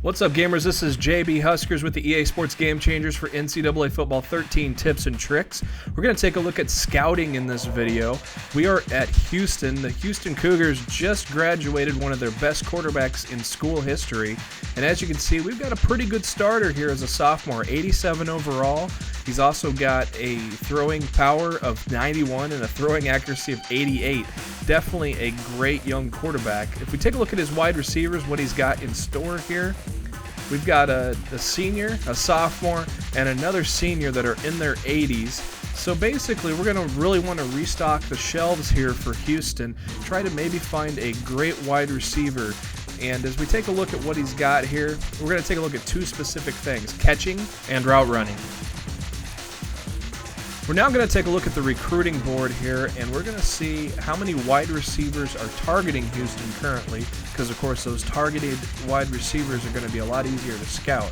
What's up, gamers? This is JBHuskers with the EA Sports Game Changers for NCAA Football 13 Tips and Tricks. We're going to take a look at scouting in this video. We are at Houston. The Houston Cougars just graduated one of their best quarterbacks in school history. And as you can see, we've got a pretty good starter here as a sophomore, 87 overall. He's also got a throwing power of 91 and a throwing accuracy of 88. Definitely a great young quarterback. If we take a look at his wide receivers, what he's got in store here, we've got a senior, a sophomore, and another senior that are in their 80s. So basically, we're going to really want to restock the shelves here for Houston, try to maybe find a great wide receiver. And as we take a look at what he's got here, we're going to take a look at two specific things, catching and route running. We're now going to take a look at the recruiting board here, and we're going to see how many wide receivers are targeting Houston currently, because of course those targeted wide receivers are going to be a lot easier to scout.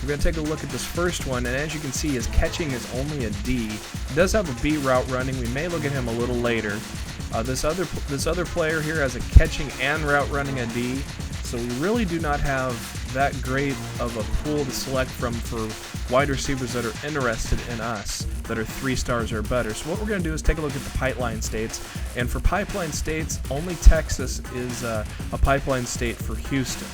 We're going to take a look at this first one, and as you can see, his catching is only a D. He does have a B route running. We may look at him a little later. This other player here has a catching and route running a D, so we really do not have that great of a pool to select from for wide receivers that are interested in us, that are 3 stars or better. So what we're going to do is take a look at the pipeline states, and for pipeline states, only Texas is a pipeline state for Houston.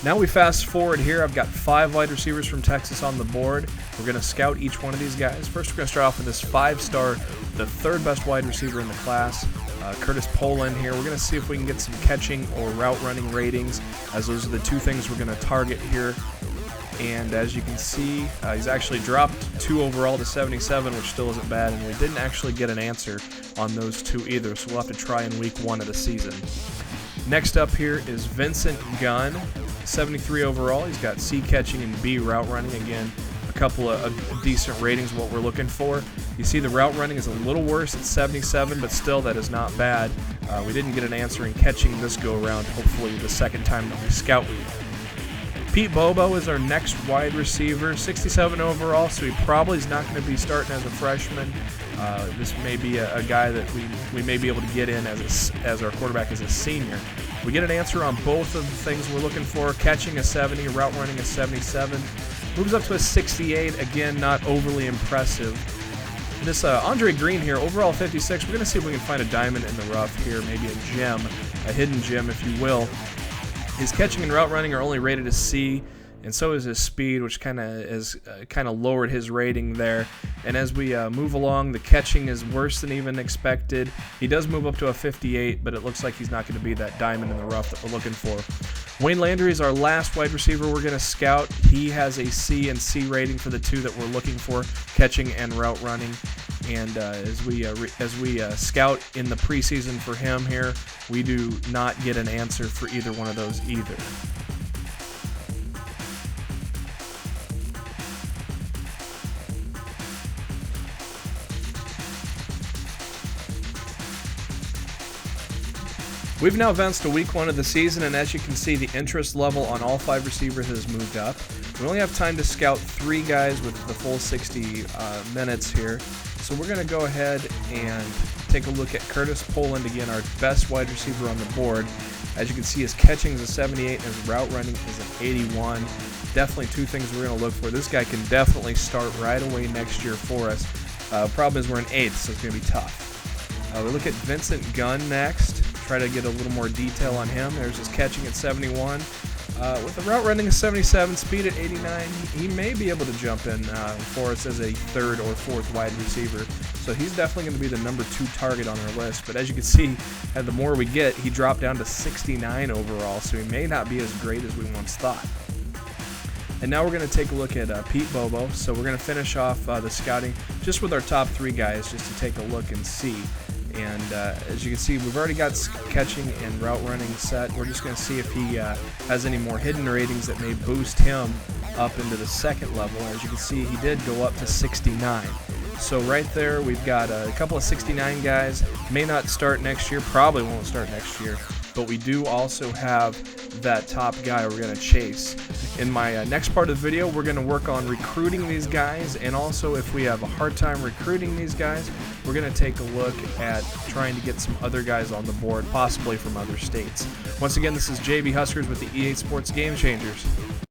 Now we fast forward here. I've got 5 wide receivers from Texas on the board. We're going to scout each one of these guys. First, we're going to start off with this 5-star, the 3rd best wide receiver in the class, Curtis Poland here. We're going to see if we can get some catching or route running ratings, as those are the 2 things we're going to target here. And as you can see, he's actually dropped 2 overall to 77, which still isn't bad, and we didn't actually get an answer on those 2 either, so we'll have to try in week 1 of the season. Next up here is Vincent GUNN, 73 overall. He's got C catching and B route running. Again, a couple of decent ratings, what we're looking for. You see the route running is a little worse at 77, but still that is not bad. We didn't get an answer in catching this go around, hopefully the second time that we scout. BOBO is our next wide receiver, 67 overall, so he probably is not going to be starting as a freshman. This may be a guy that we may be able to get in as our quarterback as a senior. We get an answer on both of the things we're looking for. Catching a 70, route running a 77. Moves up to a 68, again, not overly impressive. This Andre Green here, overall 56. We're going to see if we can find a diamond in the rough here, maybe a gem, a hidden gem, if you will. His catching and route running are only rated as C, and so is his speed, which kind of lowered his rating there. And as we move along, the catching is worse than even expected. He does move up to a 58, but it looks like he's not going to be that diamond in the rough that we're looking for. Wayne Landry is our last wide receiver we're going to scout. He has a C and C rating for the 2 that we're looking for, catching and route running. And as we scout in the preseason for him here, we do not get an answer for either one of those either. We've now advanced to week 1 of the season, and as you can see, the interest level on all 5 receivers has moved up. We only have time to scout 3 guys with the full 60 minutes here. So we're going to go ahead and take a look at Curtis Poland, again, our best wide receiver on the board. As you can see, his catching is a 78 and his route running is an 81. Definitely 2 things we're going to look for. This guy can definitely start right away next year for us. Problem is we're in 8th, so it's going to be tough. We look at Vincent GUNN next. Try to get a little more detail on him. There's his catching at 71. With the route running at 77, speed at 89, he may be able to jump in for us as a 3rd or 4th wide receiver. So he's definitely going to be the number 2 target on our list. But as you can see, the more we get, he dropped down to 69 overall, so he may not be as great as we once thought. And now we're going to take a look at BOBO. So we're going to finish off the scouting just with our top 3 guys, just to take a look and see. And as you can see, we've already got catching and route running set. We're just going to see if he has any more hidden ratings that may boost him up into the 2nd level. As you can see, he did go up to 69. So right there, we've got a couple of 69 guys. May not start next year, probably won't start next year. But we do also have that top guy we're going to chase. In my next part of the video, we're going to work on recruiting these guys, and also if we have a hard time recruiting these guys, we're going to take a look at trying to get some other guys on the board, possibly from other states. Once again, this is JBHuskers with the EA Sports Game Changers.